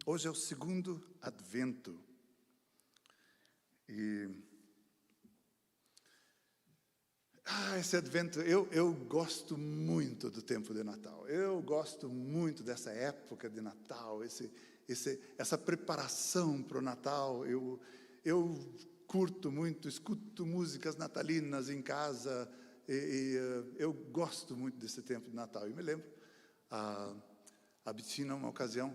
Hoje é o segundo Advento. Esse Advento, eu gosto muito do tempo de Natal. Eu gosto muito dessa época de Natal, essa preparação para o Natal. Eu curto muito, escuto músicas natalinas em casa, eu gosto muito desse tempo de Natal. Eu me lembro, a Bettina, uma ocasião,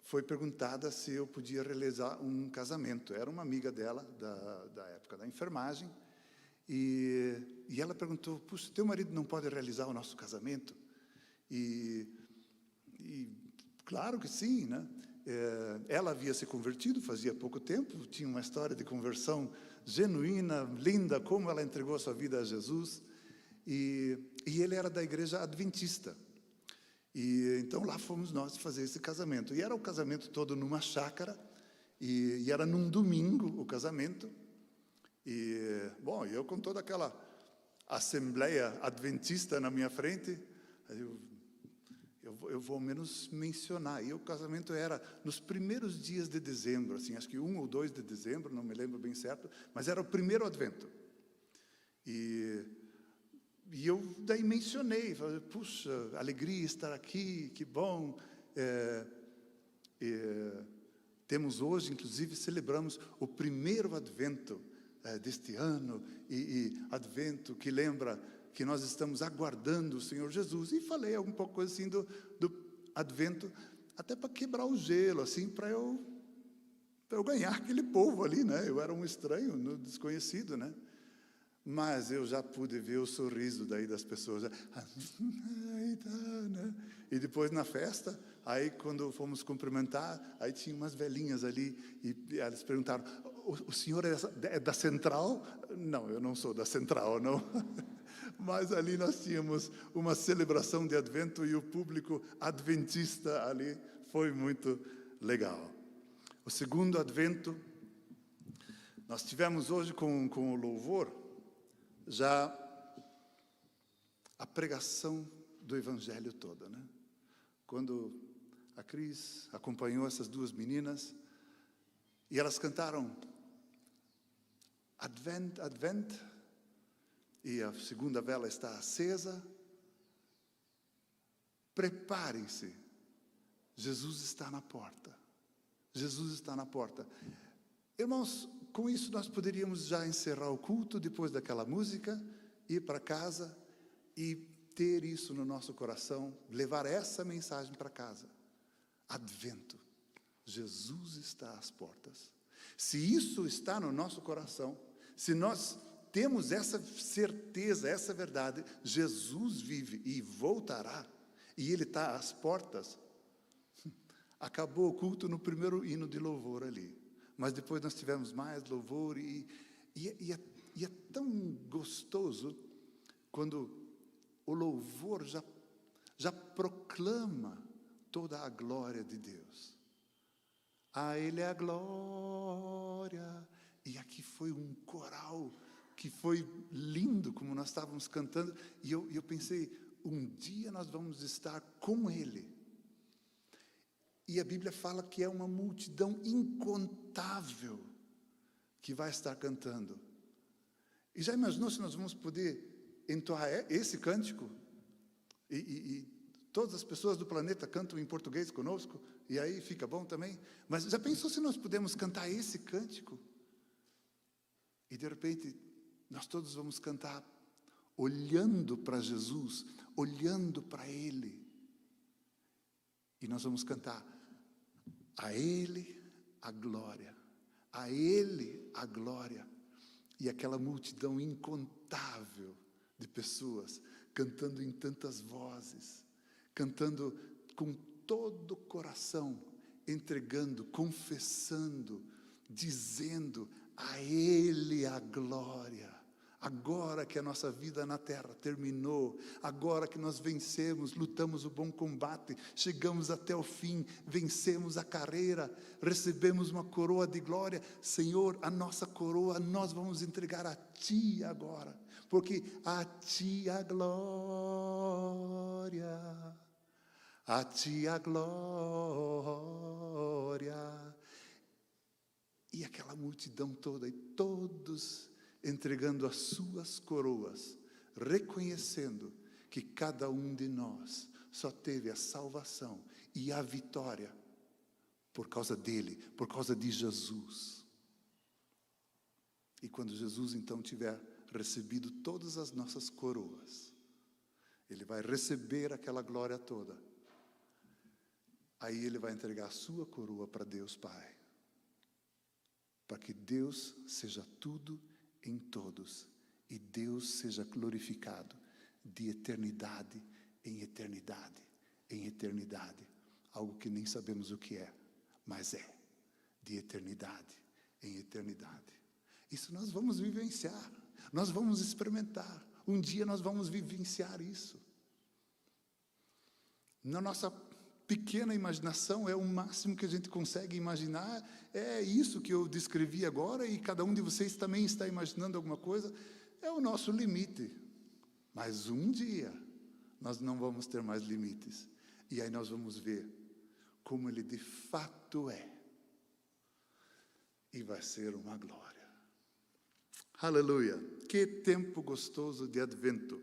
foi perguntada se eu podia realizar um casamento. Era uma amiga dela, da época da enfermagem, e ela perguntou: puxa, teu marido não pode realizar o nosso casamento? E claro que sim, né? Ela havia se convertido fazia pouco tempo, tinha uma história de conversão genuína, linda, como ela entregou a sua vida a Jesus, e ele era da igreja adventista. E então lá fomos nós fazer esse casamento. E era o casamento todo numa chácara, e era num domingo o casamento. E, bom, eu com toda aquela assembleia adventista na minha frente, eu vou ao menos mencionar. E o casamento era nos primeiros dias de dezembro, assim, acho que 1 ou 2 de dezembro, não me lembro bem certo, mas era o primeiro Advento. E eu daí mencionei, falei: puxa, alegria estar aqui, que bom. Temos hoje, inclusive, celebramos o primeiro Advento deste ano, e Advento que lembra que nós estamos aguardando o Senhor Jesus. E falei um pouco assim do Advento, até para quebrar o gelo, assim, para eu ganhar aquele povo ali, né? Eu era um estranho, desconhecido, né? Mas eu já pude ver o sorriso daí das pessoas. Né? E depois na festa, aí quando fomos cumprimentar, aí tinha umas velhinhas ali, e elas perguntaram: o senhor é da Central? Não, eu não sou da Central, não. Mas ali nós tínhamos uma celebração de Advento, e o público adventista ali foi muito legal. O segundo Advento, nós tivemos hoje com o louvor, já a pregação do Evangelho toda, né? Quando a Cris acompanhou essas duas meninas, e elas cantaram Advent, Advent, e a segunda vela está acesa. Preparem-se, Jesus está na porta. Jesus está na porta. Irmãos, com isso nós poderíamos já encerrar o culto depois daquela música, ir para casa e ter isso no nosso coração, levar essa mensagem para casa. Advento, Jesus está às portas. Se isso está no nosso coração, se nós temos essa certeza, essa verdade, Jesus vive e voltará, e Ele está às portas. Acabou o culto no primeiro hino de louvor ali. Mas depois nós tivemos mais louvor, e é tão gostoso quando o louvor já proclama toda a glória de Deus. A Ele é a glória. E aqui foi um coral que foi lindo, como nós estávamos cantando, e eu pensei: um dia nós vamos estar com Ele. E a Bíblia fala que é uma multidão incontável que vai estar cantando. E já imaginou se nós vamos poder entoar esse cântico? E todas as pessoas do planeta cantam em português conosco, e aí fica bom também. Mas já pensou se nós podemos cantar esse cântico? E de repente, nós todos vamos cantar olhando para Jesus, olhando para Ele. E nós vamos cantar: a Ele a glória, a Ele a glória. E aquela multidão incontável de pessoas cantando em tantas vozes, cantando com todo o coração, entregando, confessando, dizendo: a Ele a glória. Agora que a nossa vida na terra terminou, agora que nós vencemos, lutamos o bom combate, chegamos até o fim, vencemos a carreira, recebemos uma coroa de glória. Senhor, a nossa coroa nós vamos entregar a Ti agora, porque a Ti a glória, a ti a glória. E aquela multidão toda, e todos entregando as suas coroas, reconhecendo que cada um de nós só teve a salvação e a vitória por causa dele, por causa de Jesus. E quando Jesus então tiver recebido todas as nossas coroas, ele vai receber aquela glória toda. Aí ele vai entregar a sua coroa para Deus Pai, para que Deus seja tudo em todos e Deus seja glorificado de eternidade em eternidade, em eternidade. Algo que nem sabemos o que é, mas é de eternidade em eternidade. Isso nós vamos vivenciar, nós vamos experimentar. Um dia nós vamos vivenciar isso. Na nossa pequena imaginação, é o máximo que a gente consegue imaginar, é isso que eu descrevi agora, e cada um de vocês também está imaginando alguma coisa, é o nosso limite. Mas um dia, nós não vamos ter mais limites, e aí nós vamos ver como ele de fato é, e vai ser uma glória. Aleluia! Que tempo gostoso de advento!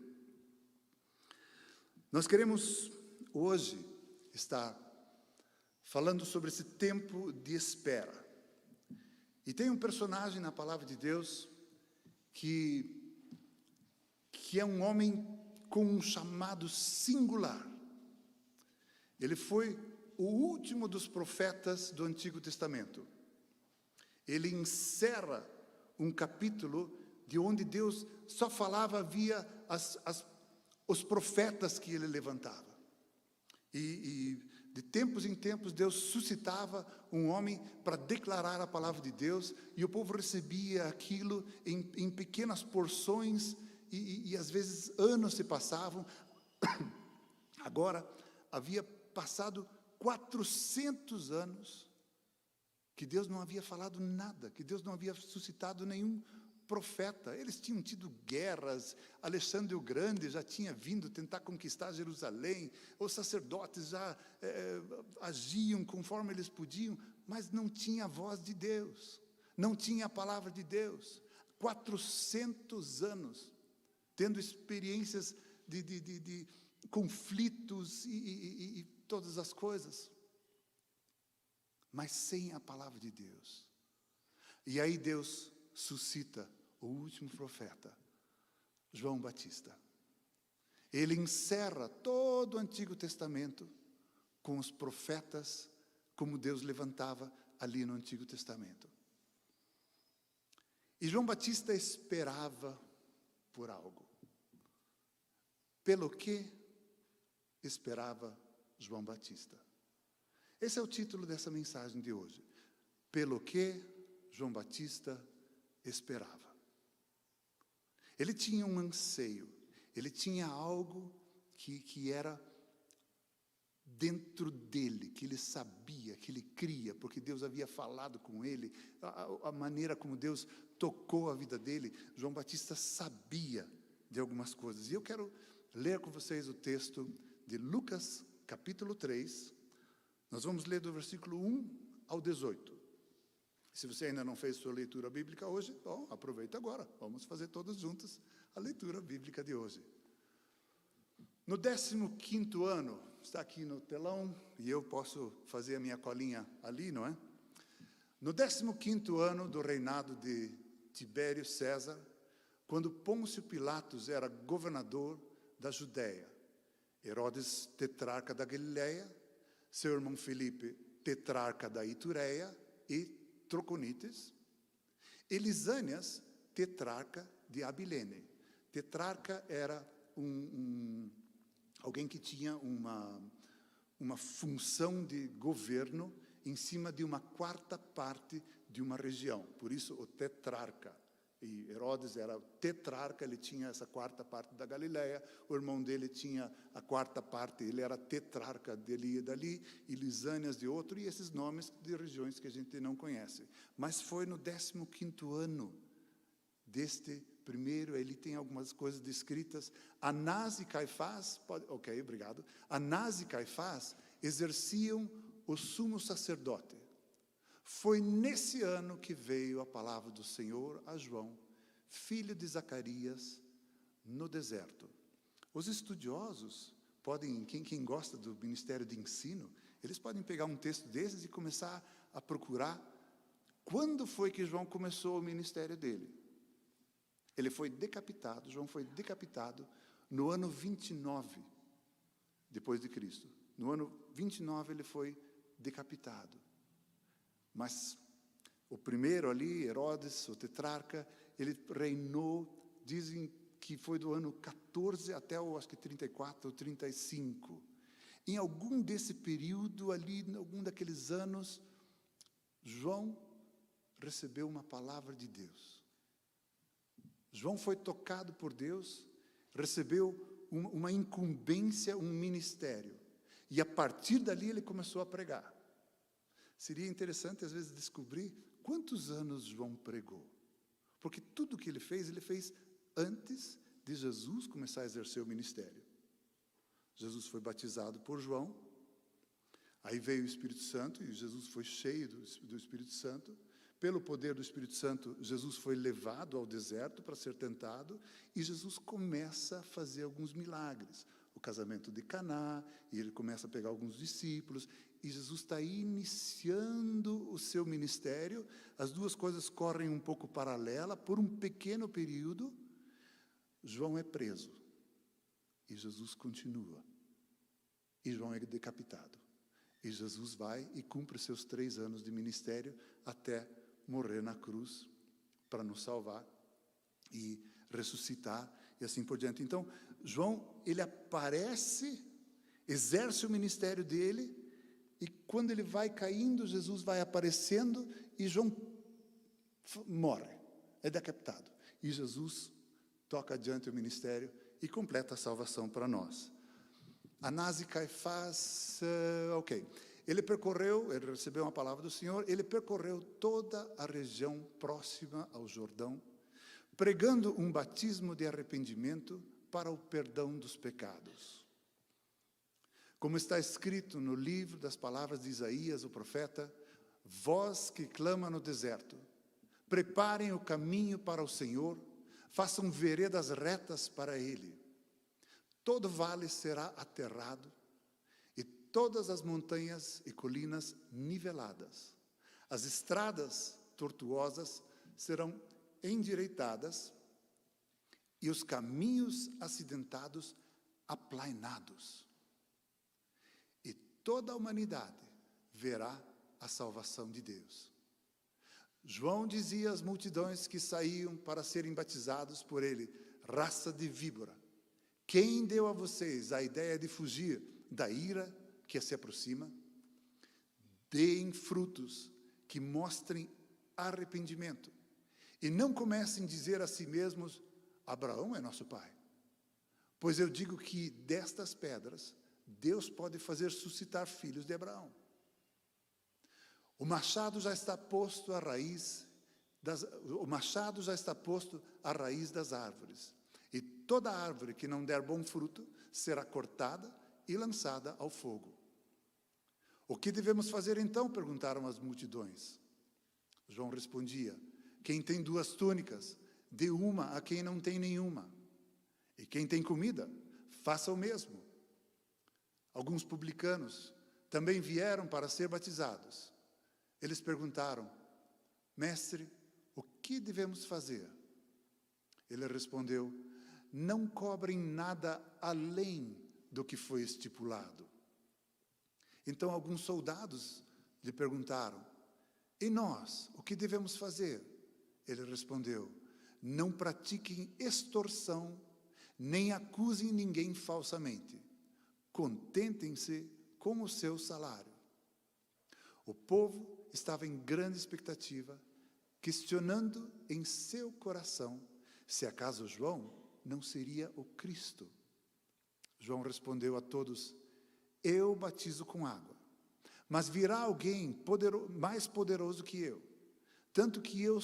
Nós queremos hoje estar falando sobre esse tempo de espera. E tem um personagem na palavra de Deus que é um homem com um chamado singular. Ele foi o último dos profetas do Antigo Testamento. Ele encerra um capítulo de onde Deus só falava via os profetas que ele levantava. E de tempos em tempos Deus suscitava um homem para declarar a palavra de Deus, e o povo recebia aquilo em pequenas porções, e às vezes anos se passavam. Agora, havia passado 400 anos que Deus não havia falado nada, que Deus não havia suscitado nenhum profeta. Eles tinham tido guerras, Alexandre o Grande já tinha vindo tentar conquistar Jerusalém, os sacerdotes já agiam conforme eles podiam, mas não tinha a voz de Deus, não tinha a palavra de Deus. 400 anos, tendo experiências de conflitos e todas as coisas, mas sem a palavra de Deus. E aí Deus suscita o último profeta, João Batista. Ele encerra todo o Antigo Testamento com os profetas como Deus levantava ali no Antigo Testamento. E João Batista esperava por algo. Pelo que esperava João Batista? Esse é o título dessa mensagem de hoje. Pelo que João Batista esperava. Ele tinha um anseio, ele tinha algo que era dentro dele, que ele sabia, que ele cria, porque Deus havia falado com ele, a maneira como Deus tocou a vida dele. João Batista sabia de algumas coisas. E eu quero ler com vocês o texto de Lucas, capítulo 3. Nós vamos ler do versículo 1 ao 18. Se você ainda não fez sua leitura bíblica hoje, bom, aproveita agora. Vamos fazer todos juntos a leitura bíblica de hoje. No 15º ano, está aqui no telão, e eu posso fazer a minha colinha ali, não é? No 15º ano do reinado de Tibério César, quando Pôncio Pilatos era governador da Judéia, Herodes, tetrarca da Galileia, seu irmão Filipe, tetrarca da Itureia e Troconites, Elisânias, tetrarca de Abilene. Tetrarca era alguém que tinha uma função de governo em cima de uma quarta parte de uma região. Por isso, o tetrarca. E Herodes era tetrarca, ele tinha essa quarta parte da Galileia, o irmão dele tinha a quarta parte, ele era tetrarca dali e dali, e Lisânias de outro, e esses nomes de regiões que a gente não conhece. Mas foi no 15º ano deste primeiro, ele tem algumas coisas descritas. Anás e Caifás, obrigado. Anás e Caifás exerciam o sumo sacerdote. Foi nesse ano que veio a palavra do Senhor a João, filho de Zacarias, no deserto. Os estudiosos podem, quem gosta do ministério de ensino, eles podem pegar um texto desses e começar a procurar quando foi que João começou o ministério dele. Ele foi decapitado, João foi decapitado no ano 29 depois de Cristo. No ano 29 ele foi decapitado. Mas o primeiro ali, Herodes, o tetrarca, ele reinou, dizem que foi do ano 14 até, acho que 34 ou 35. Em algum desse período ali, em algum daqueles anos, João recebeu uma palavra de Deus. João foi tocado por Deus, recebeu uma incumbência, um ministério. E a partir dali ele começou a pregar. Seria interessante, às vezes, descobrir quantos anos João pregou. Porque tudo que ele fez antes de Jesus começar a exercer o ministério. Jesus foi batizado por João, aí veio o Espírito Santo, e Jesus foi cheio do Espírito Santo. Pelo poder do Espírito Santo, Jesus foi levado ao deserto para ser tentado, e Jesus começa a fazer alguns milagres. O casamento de Caná, e ele começa a pegar alguns discípulos, e Jesus está iniciando o seu ministério. As duas coisas correm um pouco paralela. Por um pequeno período, João é preso, e Jesus continua, e João é decapitado, e Jesus vai e cumpre seus 3 anos de ministério até morrer na cruz para nos salvar e ressuscitar e assim por diante. Então, João, ele aparece, exerce o ministério dele, e quando ele vai caindo, Jesus vai aparecendo e João morre, é decapitado. E Jesus toca adiante o ministério e completa a salvação para nós. Anás e Caifás, ele recebeu uma palavra do Senhor, ele percorreu toda a região próxima ao Jordão, pregando um batismo de arrependimento para o perdão dos pecados. Como está escrito no livro das palavras de Isaías, o profeta: vós que clama no deserto, preparem o caminho para o Senhor, façam veredas retas para Ele. Todo vale será aterrado, e todas as montanhas e colinas niveladas. As estradas tortuosas serão endireitadas, e os caminhos acidentados aplainados. E toda a humanidade verá a salvação de Deus. João dizia às multidões que saíam para serem batizados por ele: raça de víbora, quem deu a vocês a ideia de fugir da ira que se aproxima? Deem frutos que mostrem arrependimento, e não comecem a dizer a si mesmos: Abraão é nosso pai. Pois eu digo que destas pedras Deus pode fazer suscitar filhos de Abraão. O machado já está posto à raiz das árvores, e toda árvore que não der bom fruto será cortada e lançada ao fogo. O que devemos fazer então? Perguntaram as multidões. João respondia: quem tem 2 túnicas, dê uma a quem não tem nenhuma. E quem tem comida, faça o mesmo. Alguns publicanos também vieram para ser batizados. Eles perguntaram: mestre, o que devemos fazer? Ele respondeu: não cobrem nada além do que foi estipulado. Então alguns soldados lhe perguntaram: e nós, o que devemos fazer? Ele respondeu: não pratiquem extorsão, nem acusem ninguém falsamente. Contentem-se com o seu salário. O povo estava em grande expectativa, questionando em seu coração se acaso João não seria o Cristo. João respondeu a todos: eu batizo com água, mas virá alguém mais poderoso que eu, tanto que eu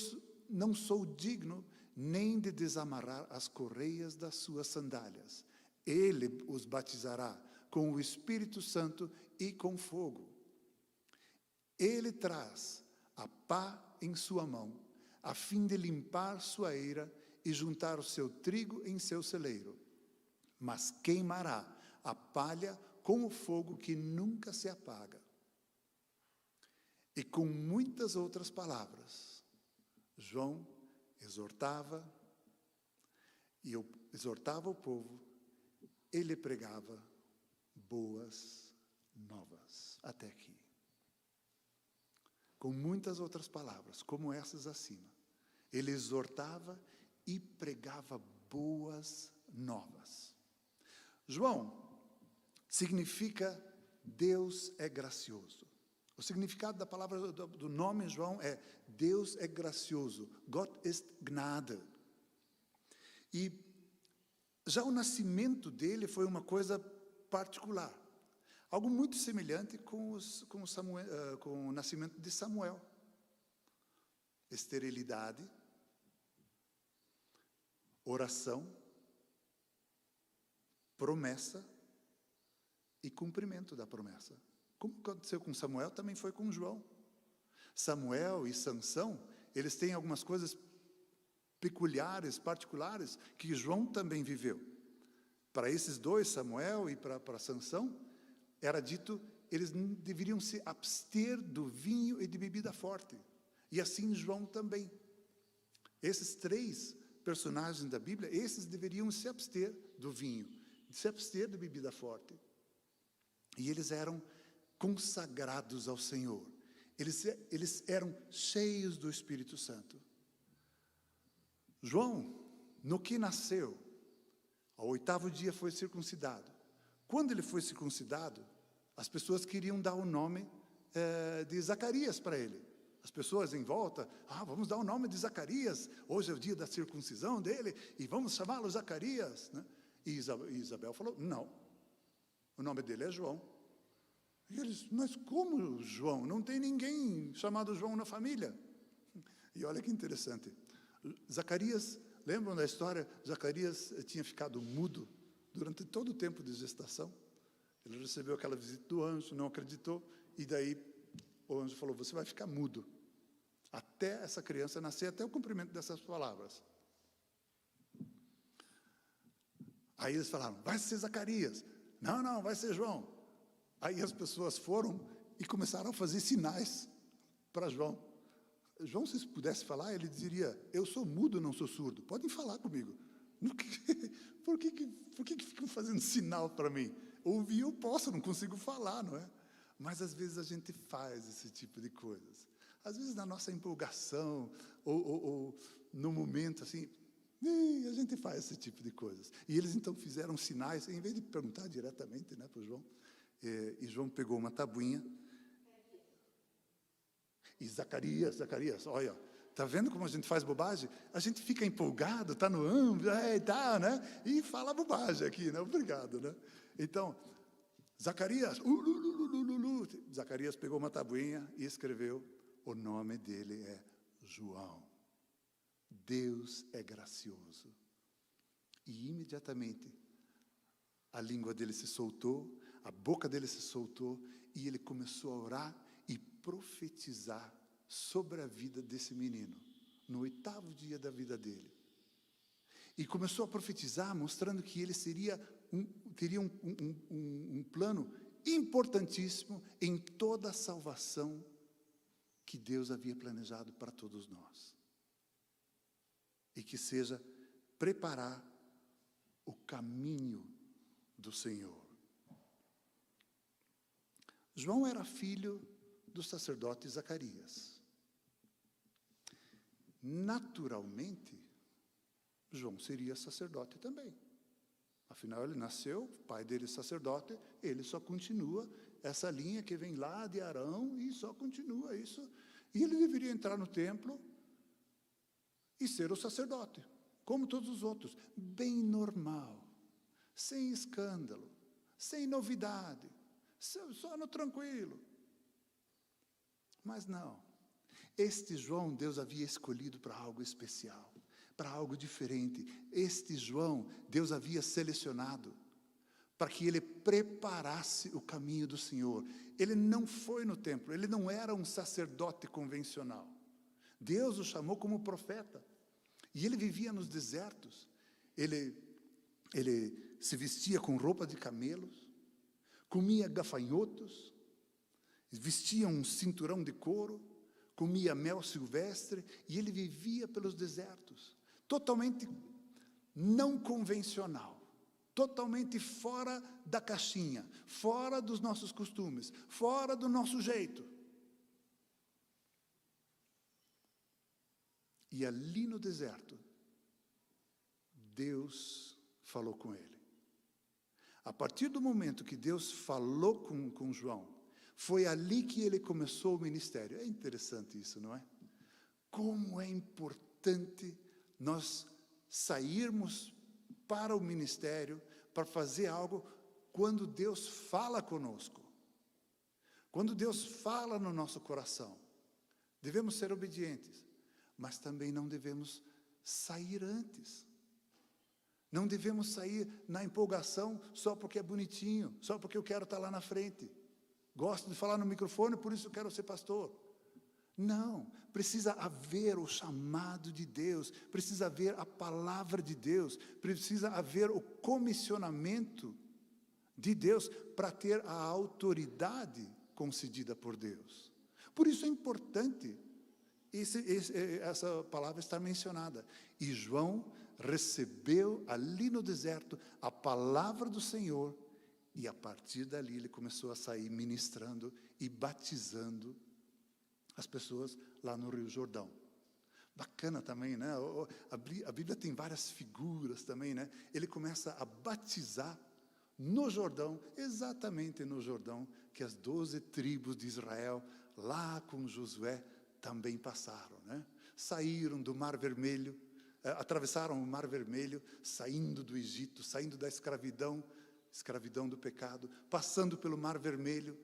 não sou digno nem de desamarrar as correias das suas sandálias. Ele os batizará com o Espírito Santo e com fogo. Ele traz a pá em sua mão, a fim de limpar sua eira e juntar o seu trigo em seu celeiro. Mas queimará a palha com o fogo que nunca se apaga. E com muitas outras palavras, João exortava o povo, ele pregava boas novas. Até aqui. Com muitas outras palavras, como essas acima. Ele exortava e pregava boas novas. João significa Deus é gracioso. O significado da palavra, do nome João é Deus é gracioso. Gott ist Gnade. E já o nascimento dele foi uma coisa particular. Algo muito semelhante com o nascimento de Samuel. Esterilidade, oração, promessa e cumprimento da promessa. Como aconteceu com Samuel, também foi com João. Samuel e Sansão, eles têm algumas coisas peculiares, particulares, que João também viveu. Para esses dois, Samuel e para Sansão, era dito, eles deveriam se abster do vinho e de bebida forte. E assim João também. Esses três personagens da Bíblia, esses deveriam se abster do vinho, se abster da bebida forte. E eles eram consagrados ao Senhor. Eles eram cheios do Espírito Santo. João, no que nasceu, ao 8º dia foi circuncidado. Quando ele foi circuncidado, as pessoas queriam dar o nome de Zacarias para ele. As pessoas em volta, vamos dar o nome de Zacarias, hoje é o dia da circuncisão dele, e vamos chamá-lo Zacarias. Né? E Isabel falou, não, o nome dele é João. E eles, mas como João? Não tem ninguém chamado João na família. E olha que interessante. Zacarias, lembram da história? Zacarias tinha ficado mudo durante todo o tempo de gestação. Ele recebeu aquela visita do anjo, não acreditou, e daí o anjo falou, você vai ficar mudo, até essa criança nascer, até o cumprimento dessas palavras. Aí eles falaram, vai ser Zacarias. Não, vai ser João. Aí as pessoas foram e começaram a fazer sinais para João. João, se pudesse falar, ele diria, eu sou mudo, não sou surdo. Podem falar comigo. Por que ficam fazendo sinal para mim? Ouvir eu posso, não consigo falar, não é? Mas às vezes a gente faz esse tipo de coisas. Às vezes na nossa empolgação, ou no momento assim, a gente faz esse tipo de coisas. E eles então fizeram sinais, em vez de perguntar diretamente, né, para o João, e João pegou uma tabuinha, e Zacarias, olha, está vendo como a gente faz bobagem? A gente fica empolgado, está no âmbito, né? E fala bobagem aqui, né? Obrigado, né? Então, Zacarias, Zacarias pegou uma tabuinha e escreveu, o nome dele é João. Deus é gracioso. E imediatamente, a língua dele se soltou, a boca dele se soltou, e ele começou a orar e profetizar sobre a vida desse menino, no 8º dia da vida dele. E começou a profetizar, mostrando que ele teria um plano importantíssimo em toda a salvação que Deus havia planejado para todos nós. E que seja preparar o caminho do Senhor. João era filho do sacerdote Zacarias. Naturalmente, João seria sacerdote também. Afinal, ele nasceu, o pai dele é sacerdote, ele só continua essa linha que vem lá de Arão e só continua isso. E ele deveria entrar no templo e ser o sacerdote, como todos os outros, bem normal, sem escândalo, sem novidade, só no tranquilo. Mas não, este João Deus havia escolhido para algo especial, para algo diferente. Este João, Deus havia selecionado para que ele preparasse o caminho do Senhor. Ele não foi no templo, ele não era um sacerdote convencional. Deus o chamou como profeta. E ele vivia nos desertos. Ele se vestia com roupa de camelos, comia gafanhotos, vestia um cinturão de couro, comia mel silvestre, e ele vivia pelos desertos, totalmente não convencional, totalmente fora da caixinha, fora dos nossos costumes, fora do nosso jeito. E ali no deserto, Deus falou com ele. A partir do momento que Deus falou com João, foi ali que ele começou o ministério. É interessante isso, não é? Como é importante nós sairmos para o ministério, para fazer algo, quando Deus fala conosco. Quando Deus fala no nosso coração. Devemos ser obedientes, mas também não devemos sair antes. Não devemos sair na empolgação só porque é bonitinho, só porque eu quero estar lá na frente. Gosto de falar no microfone, por isso eu quero ser pastor. Não, precisa haver o chamado de Deus, precisa haver a palavra de Deus, precisa haver o comissionamento de Deus para ter a autoridade concedida por Deus. Por isso é importante essa palavra estar mencionada. E João recebeu ali no deserto a palavra do Senhor, e a partir dali ele começou a sair ministrando e batizando as pessoas lá no Rio Jordão. Bacana também, né? A Bíblia tem várias figuras também, né? Ele começa a batizar no Jordão, exatamente no Jordão, que as 12 tribos de Israel, lá com Josué, também passaram, né? Saíram do Mar Vermelho, atravessaram o Mar Vermelho, saindo do Egito, saindo da escravidão do pecado, passando pelo Mar Vermelho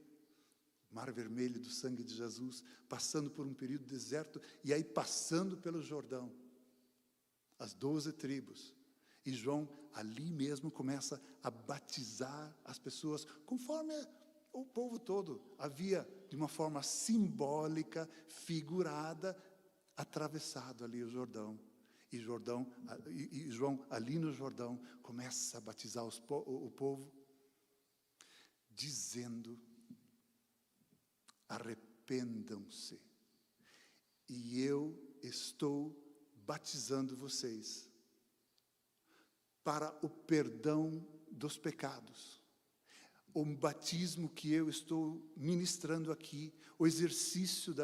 do sangue de Jesus, passando por um período de deserto, e aí passando pelo Jordão, as 12 tribos. E João ali mesmo começa a batizar as pessoas, conforme o povo todo havia, de uma forma simbólica, figurada, atravessado ali o Jordão. E João, ali no Jordão, começa a batizar o povo, dizendo: arrependam-se, e eu estou batizando vocês para o perdão dos pecados. O batismo que eu estou ministrando aqui, o exercício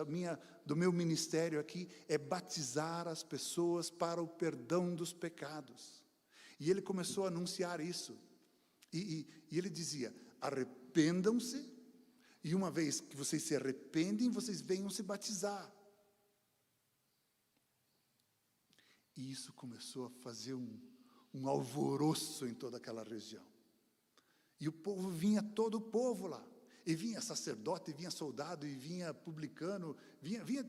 do meu ministério aqui, é batizar as pessoas para o perdão dos pecados. E ele começou a anunciar isso. E ele dizia: arrependam-se, e uma vez que vocês se arrependem, vocês venham se batizar. E isso começou a fazer um alvoroço em toda aquela região. E o povo vinha, todo o povo lá. E vinha sacerdote, e vinha soldado, e vinha publicano, vinha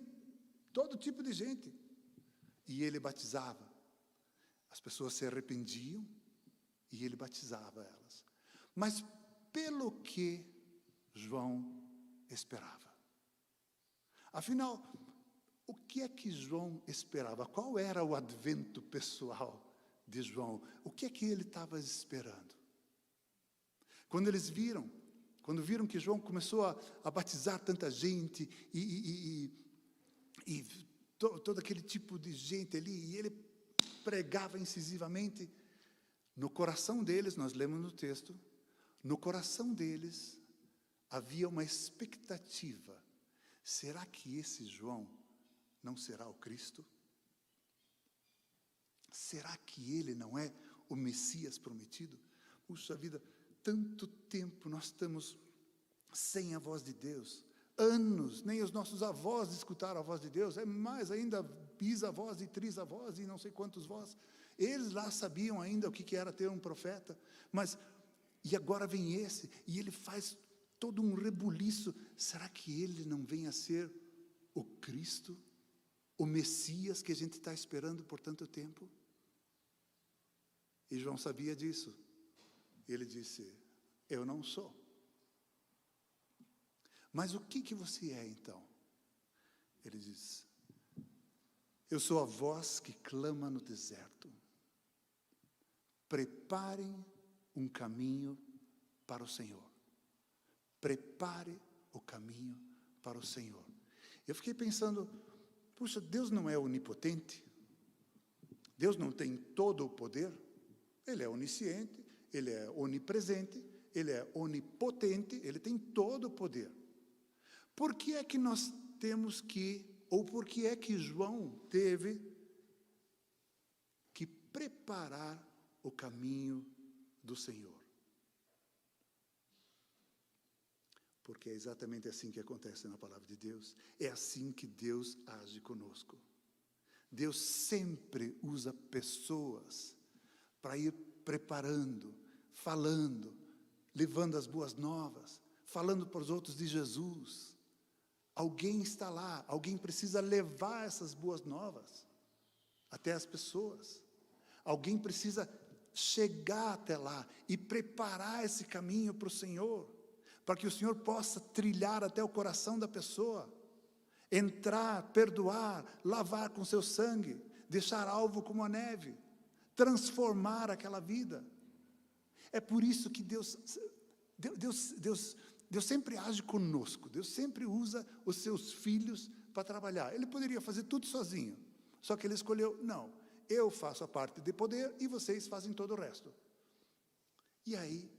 todo tipo de gente. E ele batizava. As pessoas se arrependiam e ele batizava elas. Mas pelo que João esperava? Afinal, o que é que João esperava? Qual era o advento pessoal de João? O que é que ele estava esperando? Quando viram que João começou a batizar tanta gente, e todo aquele tipo de gente ali, e ele pregava incisivamente, no coração deles, nós lemos no texto, no coração deles havia uma expectativa: será que esse João não será o Cristo? Será que ele não é o Messias prometido? Puxa vida, tanto tempo nós estamos sem a voz de Deus, anos, nem os nossos avós escutaram a voz de Deus, é mais ainda bisavós e trisavós e não sei quantos vós, eles lá sabiam ainda o que era ter um profeta, e agora vem esse, e ele faz todo um rebuliço. Será que ele não vem a ser o Cristo, o Messias que a gente está esperando por tanto tempo? E João sabia disso. Ele disse: eu não sou. Mas o que você é então? Ele diz: eu sou a voz que clama no deserto. Preparem um caminho para o Senhor. Prepare o caminho para o Senhor. Eu fiquei pensando, puxa, Deus não é onipotente? Deus não tem todo o poder? Ele é onisciente, Ele é onipresente, Ele é onipotente, Ele tem todo o poder. Por que é que nós temos que, ou por que é que João teve que preparar o caminho do Senhor? Porque é exatamente assim que acontece na palavra de Deus. É assim que Deus age conosco. Deus sempre usa pessoas para ir preparando, falando, levando as boas novas, falando para os outros de Jesus. Alguém está lá, alguém precisa levar essas boas novas até as pessoas. Alguém precisa chegar até lá e preparar esse caminho para o Senhor, para que o Senhor possa trilhar até o coração da pessoa, entrar, perdoar, lavar com seu sangue, deixar alvo como a neve, transformar aquela vida. É por isso que Deus sempre age conosco. Deus sempre usa os seus filhos para trabalhar. Ele poderia fazer tudo sozinho, só que Ele escolheu: não, eu faço a parte de poder e vocês fazem todo o resto. E aí,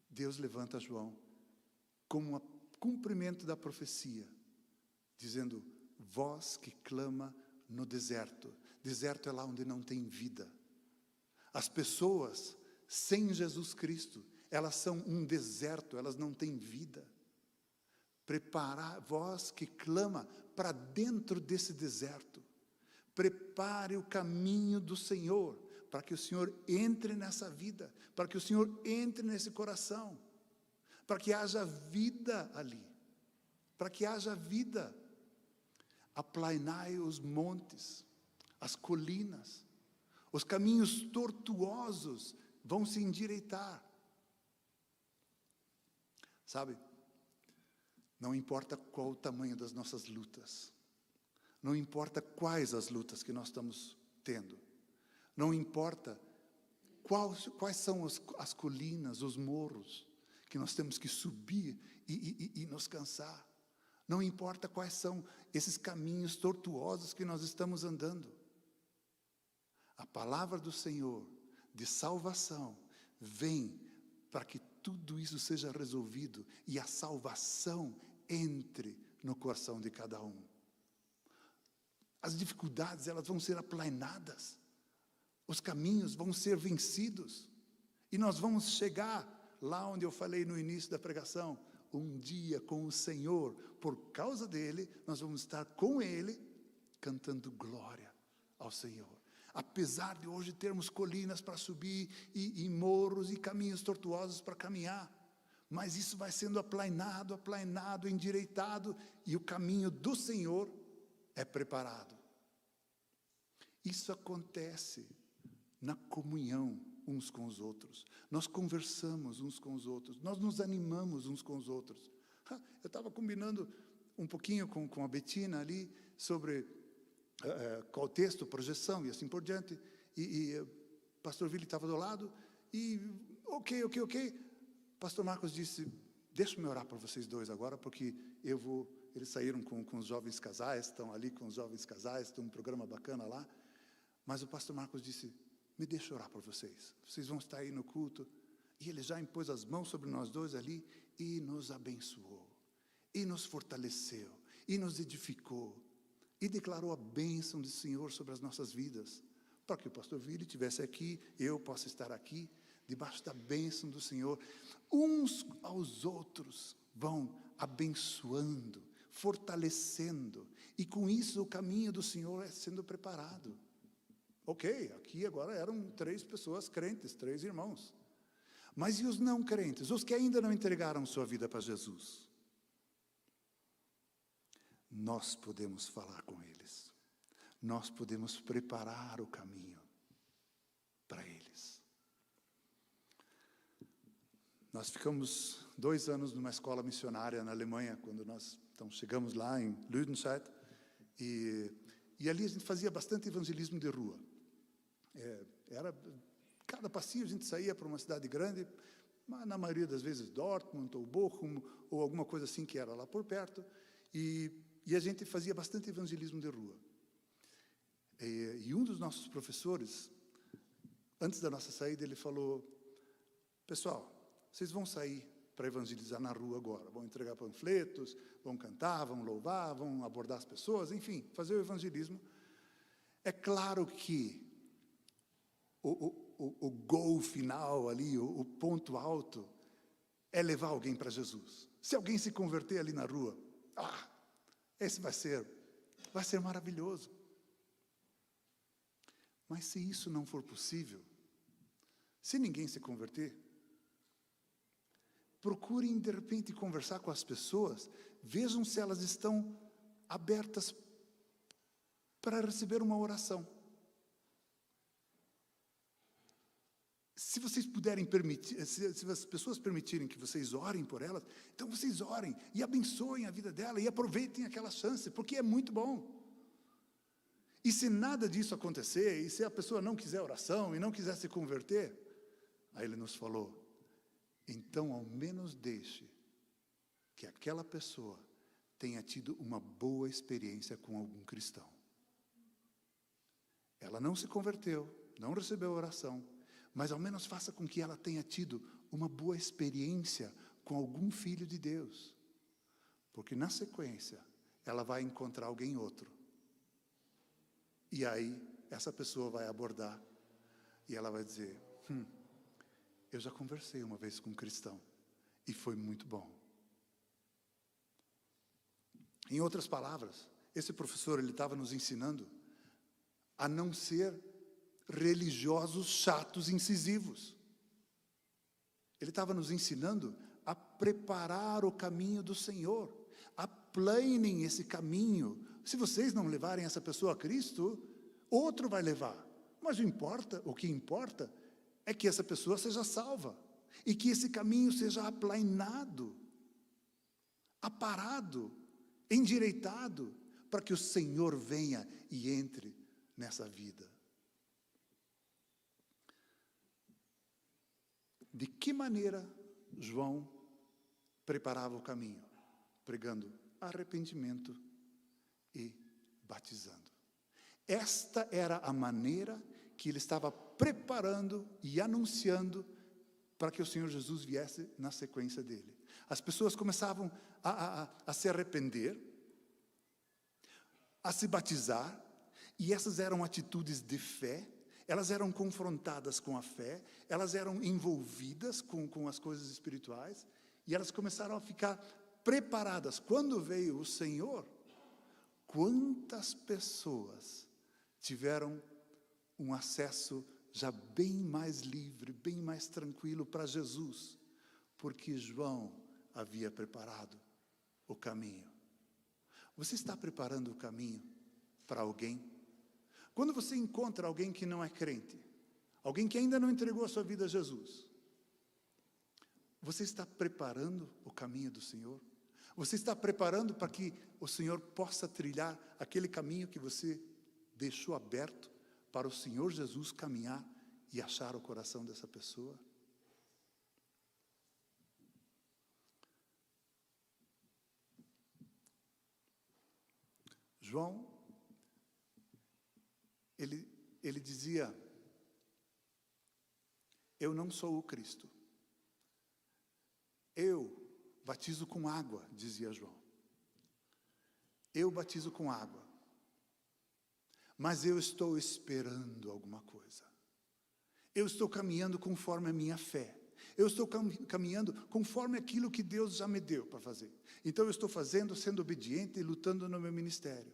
Deus levanta João como um cumprimento da profecia, dizendo: voz que clama no deserto. Deserto é lá onde não tem vida. As pessoas sem Jesus Cristo, elas são um deserto, elas não têm vida. Preparar, voz que clama para dentro desse deserto. Prepare o caminho do Senhor, para que o Senhor entre nessa vida, para que o Senhor entre nesse coração, para que haja vida ali, para que haja vida. Aplainai os montes, as colinas, os caminhos tortuosos vão se endireitar. Sabe, não importa qual o tamanho das nossas lutas, não importa quais as lutas que nós estamos tendo, não importa quais são as colinas, os morros que nós temos que subir e nos cansar, não importa quais são esses caminhos tortuosos que nós estamos andando. A palavra do Senhor de salvação vem para que tudo isso seja resolvido e a salvação entre no coração de cada um. As dificuldades, elas vão ser aplainadas, os caminhos vão ser vencidos, e nós vamos chegar lá onde eu falei no início da pregação: um dia com o Senhor. Por causa dele, nós vamos estar com Ele, cantando glória ao Senhor. Apesar de hoje termos colinas para subir, e morros e caminhos tortuosos para caminhar, mas isso vai sendo aplainado, endireitado, e o caminho do Senhor é preparado. Isso acontece na comunhão uns com os outros. Nós conversamos uns com os outros, nós nos animamos uns com os outros. Eu estava combinando um pouquinho com a Betina ali sobre qual texto, projeção e assim por diante, e o pastor Vili estava do lado, e ok, pastor Marcos disse: deixa-me orar para vocês dois agora, porque eles saíram com os jovens casais, estão ali com os jovens casais, tem um programa bacana lá, mas o pastor Marcos disse: me deixa orar por vocês vão estar aí no culto. E ele já impôs as mãos sobre nós dois ali, e nos abençoou, e nos fortaleceu, e nos edificou, e declarou a bênção do Senhor sobre as nossas vidas, para que o pastor Vili estivesse aqui, eu possa estar aqui, debaixo da bênção do Senhor. Uns aos outros vão abençoando, fortalecendo, e com isso o caminho do Senhor é sendo preparado. Ok, aqui agora eram 3 pessoas crentes, 3 irmãos. Mas e os não crentes, os que ainda não entregaram sua vida para Jesus? nós podemos falar com eles. Nós podemos preparar o caminho para eles. Nós ficamos 2 anos numa escola missionária na Alemanha, quando nós chegamos lá em Lüdenscheid, e ali a gente fazia bastante evangelismo de rua. Cada passinho a gente saía para uma cidade grande, mas na maioria das vezes Dortmund ou Bochum, ou alguma coisa assim que era lá por perto, e a gente fazia bastante evangelismo de rua. E um dos nossos professores, antes da nossa saída, ele falou: pessoal, vocês vão sair para evangelizar na rua agora, vão entregar panfletos, vão cantar, vão louvar, vão abordar as pessoas, enfim, fazer o evangelismo. É claro que o gol final ali, o ponto alto, é levar alguém para Jesus. Se alguém se converter ali na rua, esse vai ser maravilhoso. Mas se isso não for possível, se ninguém se converter, procurem de repente conversar com as pessoas, vejam se elas estão abertas para receber uma oração. Se vocês puderem permitir, se as pessoas permitirem que vocês orem por elas, então vocês orem e abençoem a vida dela e aproveitem aquela chance, porque é muito bom. E se nada disso acontecer, e se a pessoa não quiser oração e não quiser se converter, aí ele nos falou: então ao menos deixe que aquela pessoa tenha tido uma boa experiência com algum cristão. Ela não se converteu, não recebeu oração, mas ao menos faça com que ela tenha tido uma boa experiência com algum filho de Deus. Porque na sequência, ela vai encontrar alguém outro. E aí, essa pessoa vai abordar e ela vai dizer: eu já conversei uma vez com um cristão e foi muito bom. Em outras palavras, esse professor, ele estava nos ensinando a não ser religiosos chatos e incisivos. Ele estava nos ensinando a preparar o caminho do Senhor. Aplanem esse caminho. Se vocês não levarem essa pessoa a Cristo, outro vai levar. Mas o que importa é que essa pessoa seja salva. E que esse caminho seja aplainado, aparado, endireitado, para que o Senhor venha e entre nessa vida. De que maneira João preparava o caminho? Pregando arrependimento e batizando. Esta era a maneira que ele estava preparando e anunciando para que o Senhor Jesus viesse na sequência dele. As pessoas começavam a se arrepender, a se batizar, e essas eram atitudes de fé. Elas eram confrontadas com a fé, elas eram envolvidas com as coisas espirituais, e elas começaram a ficar preparadas. Quando veio o Senhor, quantas pessoas tiveram um acesso já bem mais livre, bem mais tranquilo para Jesus, porque João havia preparado o caminho. Você está preparando o caminho para alguém? Quando você encontra alguém que não é crente, alguém que ainda não entregou a sua vida a Jesus, você está preparando o caminho do Senhor? Você está preparando para que o Senhor possa trilhar aquele caminho que você deixou aberto para o Senhor Jesus caminhar e achar o coração dessa pessoa? João, ele dizia: eu não sou o Cristo. Eu batizo com água, dizia João. Eu batizo com água. Mas eu estou esperando alguma coisa. Eu estou caminhando conforme a minha fé. Eu estou caminhando conforme aquilo que Deus já me deu para fazer. Então eu estou fazendo, sendo obediente e lutando no meu ministério.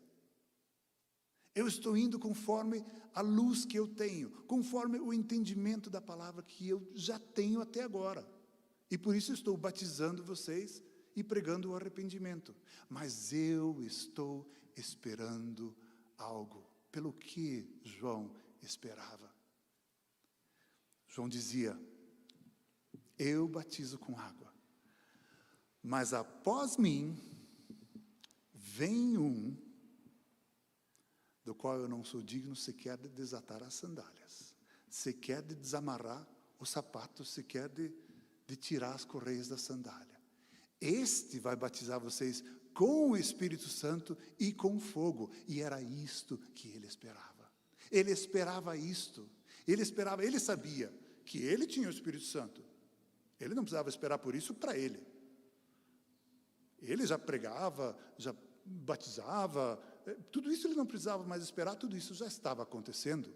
Eu estou indo conforme a luz que eu tenho, conforme o entendimento da palavra que eu já tenho até agora. E por isso estou batizando vocês e pregando o arrependimento. Mas eu estou esperando algo. Pelo que João esperava? João dizia: eu batizo com água, mas após mim vem um do qual eu não sou digno sequer de desatar as sandálias, sequer de desamarrar os sapatos, sequer de tirar as correias da sandália. Este vai batizar vocês com o Espírito Santo e com fogo. E era isto que ele esperava. Ele esperava isto. Ele sabia que ele tinha o Espírito Santo. Ele não precisava esperar por isso para ele. Ele já pregava, já batizava, tudo isso ele não precisava mais esperar, tudo isso já estava acontecendo.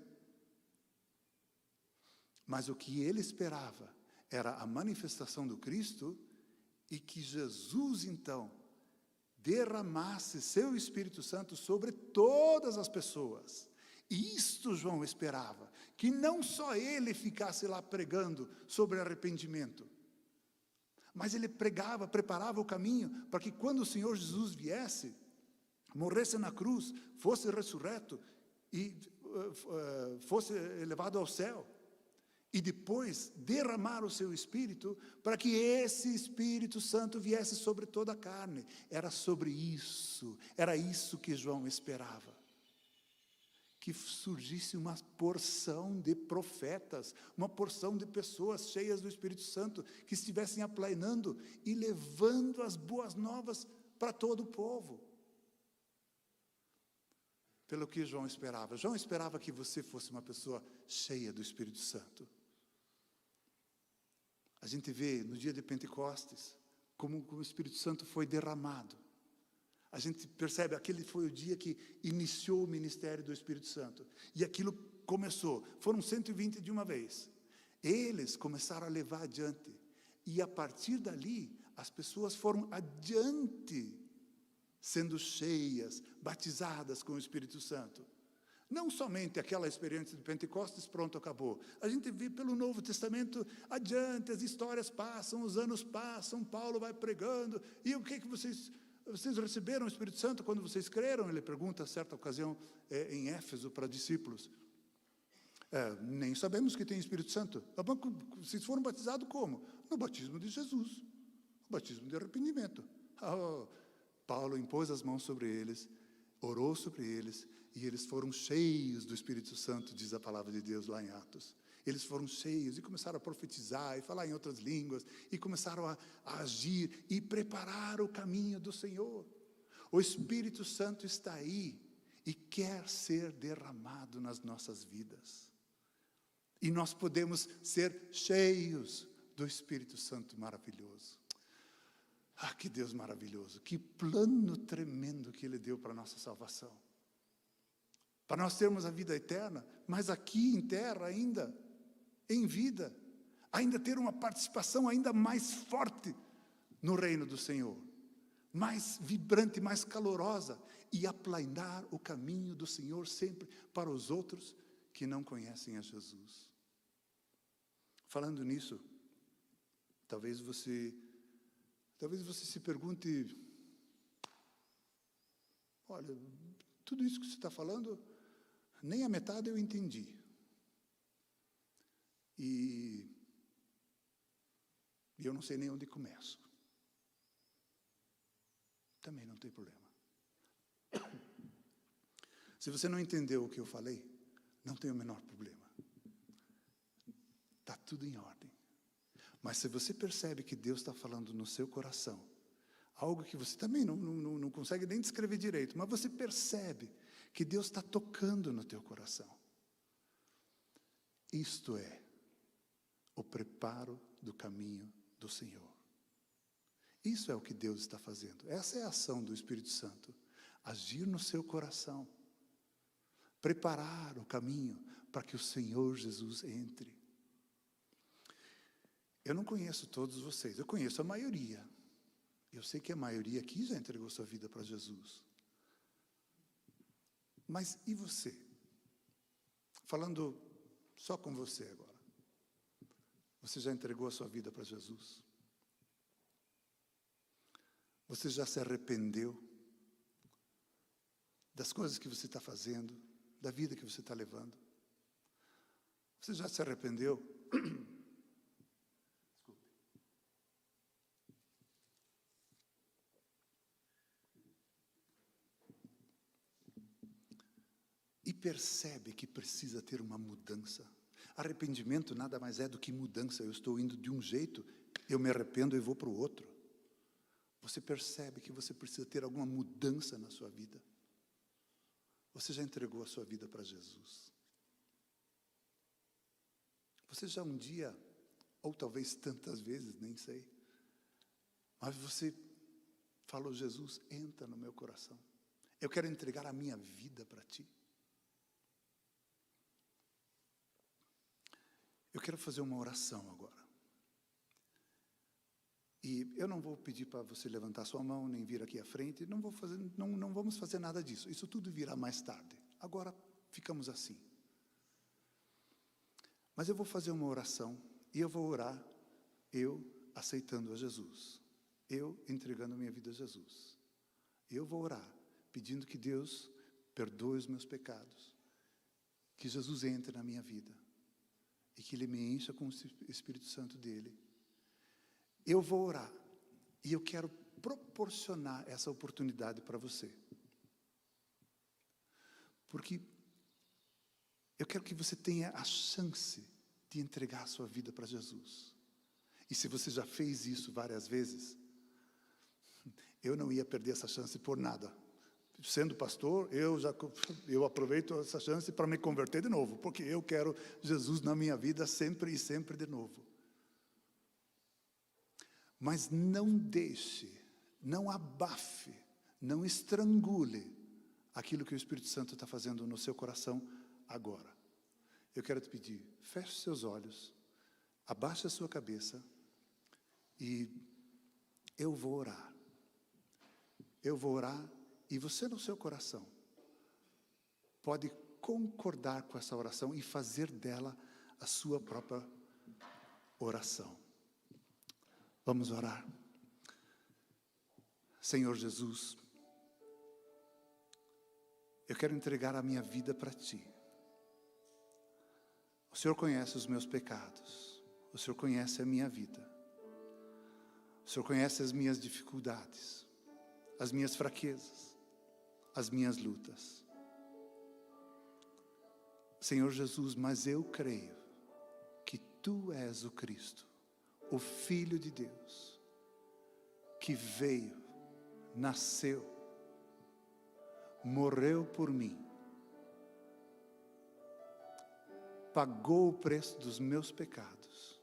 Mas o que ele esperava era a manifestação do Cristo e que Jesus, então, derramasse seu Espírito Santo sobre todas as pessoas. E isto João esperava, que não só ele ficasse lá pregando sobre arrependimento, mas ele pregava, preparava o caminho para que quando o Senhor Jesus viesse, morresse na cruz, fosse ressurreto e fosse elevado ao céu, e depois derramar o seu Espírito para que esse Espírito Santo viesse sobre toda a carne. Era sobre isso, era isso que João esperava. Que surgisse uma porção de profetas, uma porção de pessoas cheias do Espírito Santo, que estivessem aplainando e levando as boas novas para todo o povo. Pelo que João esperava. João esperava que você fosse uma pessoa cheia do Espírito Santo. A gente vê no dia de Pentecostes como o Espírito Santo foi derramado. A gente percebe, aquele foi o dia que iniciou o ministério do Espírito Santo. E aquilo começou. Foram 120 de uma vez. Eles começaram a levar adiante. E a partir dali, as pessoas foram adiante, sendo cheias, batizadas com o Espírito Santo. Não somente aquela experiência de Pentecostes, pronto, acabou. A gente vê pelo Novo Testamento adiante, as histórias passam, os anos passam, Paulo vai pregando. E o que vocês receberam o Espírito Santo quando vocês creram? Ele pergunta, a certa ocasião, em Éfeso, para discípulos. Nem sabemos que tem Espírito Santo. Vocês foram batizados como? No batismo de Jesus. O batismo de arrependimento. Paulo impôs as mãos sobre eles, orou sobre eles, e eles foram cheios do Espírito Santo, diz a palavra de Deus lá em Atos. Eles foram cheios e começaram a profetizar e falar em outras línguas, e começaram a agir e preparar o caminho do Senhor. O Espírito Santo está aí e quer ser derramado nas nossas vidas. E nós podemos ser cheios do Espírito Santo maravilhoso. Ah, que Deus maravilhoso, que plano tremendo que Ele deu para a nossa salvação. Para nós termos a vida eterna, mas aqui em terra ainda, em vida, ainda ter uma participação ainda mais forte no reino do Senhor, mais vibrante, mais calorosa, e aplainar o caminho do Senhor sempre para os outros que não conhecem a Jesus. Falando nisso, talvez você se pergunte, olha, tudo isso que você está falando, nem a metade eu entendi. E eu não sei nem onde começo. Também não tem problema. Se você não entendeu o que eu falei, não tem o menor problema. Está tudo em ordem. Mas se você percebe que Deus está falando no seu coração, algo que você também não consegue nem descrever direito, mas você percebe que Deus está tocando no teu coração. Isto é o preparo do caminho do Senhor. Isso é o que Deus está fazendo. Essa é a ação do Espírito Santo. Agir no seu coração. Preparar o caminho para que o Senhor Jesus entre. Eu não conheço todos vocês, eu conheço a maioria. Eu sei que a maioria aqui já entregou sua vida para Jesus. Mas e você? Falando só com você agora. Você já entregou a sua vida para Jesus? Você já se arrependeu das coisas que você está fazendo, da vida que você está levando? Você já se arrependeu? Desculpe. E percebe que precisa ter uma mudança. Arrependimento nada mais é do que mudança. Eu estou indo de um jeito, eu me arrependo e vou para o outro. Você percebe que você precisa ter alguma mudança na sua vida. Você já entregou a sua vida para Jesus? Você já um dia, ou talvez tantas vezes, nem sei, mas você falou: Jesus, entra no meu coração. Eu quero entregar a minha vida para Ti. Eu quero fazer uma oração agora. E eu não vou pedir para você levantar sua mão, nem vir aqui à frente. Não vamos fazer nada disso. Isso tudo virá mais tarde. Agora ficamos assim. Mas eu vou fazer uma oração, e eu vou orar, eu aceitando a Jesus. Eu entregando a minha vida a Jesus. Eu vou orar, pedindo que Deus perdoe os meus pecados. Que Jesus entre na minha vida. E que Ele me encha com o Espírito Santo dEle. Eu vou orar, e eu quero proporcionar essa oportunidade para você. Porque eu quero que você tenha a chance de entregar a sua vida para Jesus. E se você já fez isso várias vezes, eu não ia perder essa chance por nada. Sendo pastor, eu aproveito essa chance para me converter de novo, porque eu quero Jesus na minha vida sempre e sempre de novo. Mas não deixe, não abafe, não estrangule aquilo que o Espírito Santo está fazendo no seu coração agora. Eu quero te pedir, feche seus olhos, abaixe a sua cabeça e eu vou orar. Eu vou orar e você no seu coração pode concordar com essa oração e fazer dela a sua própria oração. Vamos orar. Senhor Jesus, eu quero entregar a minha vida para Ti. O Senhor conhece os meus pecados. O Senhor conhece a minha vida. O Senhor conhece as minhas dificuldades, as minhas fraquezas, as minhas lutas. Senhor Jesus, mas eu creio que Tu és o Cristo, o Filho de Deus, que veio, nasceu, morreu por mim, pagou o preço dos meus pecados.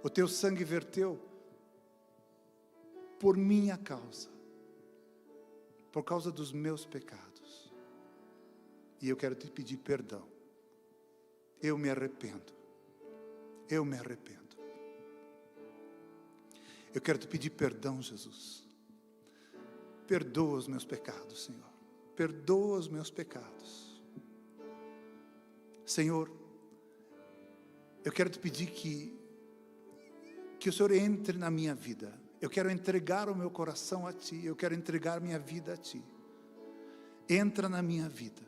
O Teu sangue verteu por minha causa, por causa dos meus pecados. E eu quero te pedir perdão. Eu me arrependo. Eu me arrependo. Eu quero te pedir perdão, Jesus. Perdoa os meus pecados, Senhor. Perdoa os meus pecados. Senhor, eu quero te pedir que o Senhor entre na minha vida. Eu quero entregar o meu coração a Ti. Eu quero entregar minha vida a Ti. Entra na minha vida.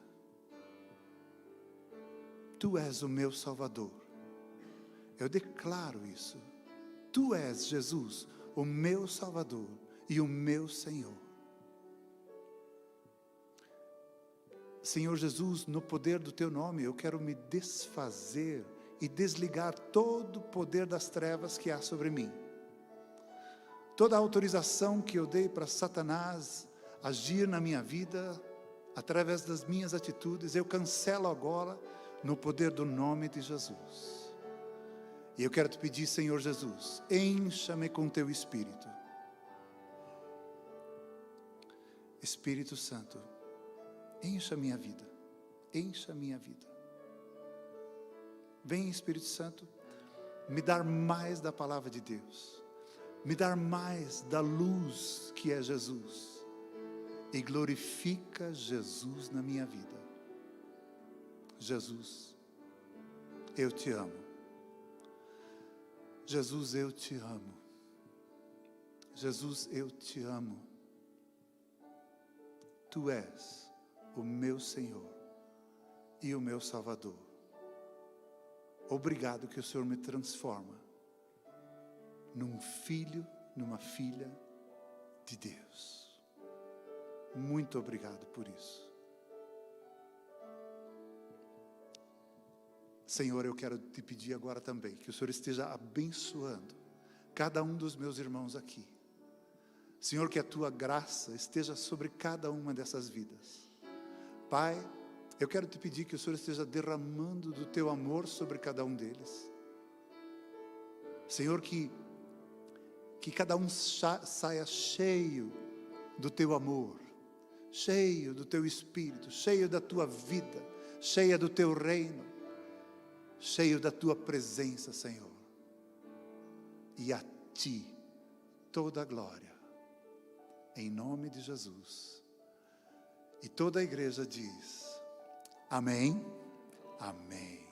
Tu és o meu Salvador. Eu declaro isso. Tu és, Jesus, o meu Salvador e o meu Senhor. Senhor Jesus, no poder do Teu nome, eu quero me desfazer e desligar todo o poder das trevas que há sobre mim. Toda a autorização que eu dei para Satanás agir na minha vida, através das minhas atitudes, eu cancelo agora no poder do nome de Jesus. E eu quero te pedir, Senhor Jesus, encha-me com Teu Espírito. Espírito Santo, encha a minha vida, encha a minha vida. Vem, Espírito Santo, me dar mais da palavra de Deus, me dar mais da luz que é Jesus, e glorifica Jesus na minha vida. Jesus, eu te amo. Jesus, eu te amo. Jesus, eu te amo. Tu és o meu Senhor e o meu Salvador. Obrigado que o Senhor me transforma num filho, numa filha de Deus. Muito obrigado por isso. Senhor, eu quero te pedir agora também que o Senhor esteja abençoando cada um dos meus irmãos aqui. Senhor, que a tua graça esteja sobre cada uma dessas vidas. Pai, eu quero te pedir que o Senhor esteja derramando do teu amor sobre cada um deles. Senhor, que cada um saia cheio do teu amor, cheio do teu Espírito, cheio da tua vida, cheia do teu reino, cheio da tua presença, Senhor. E a ti toda a glória, em nome de Jesus. E toda a igreja diz: amém, amém.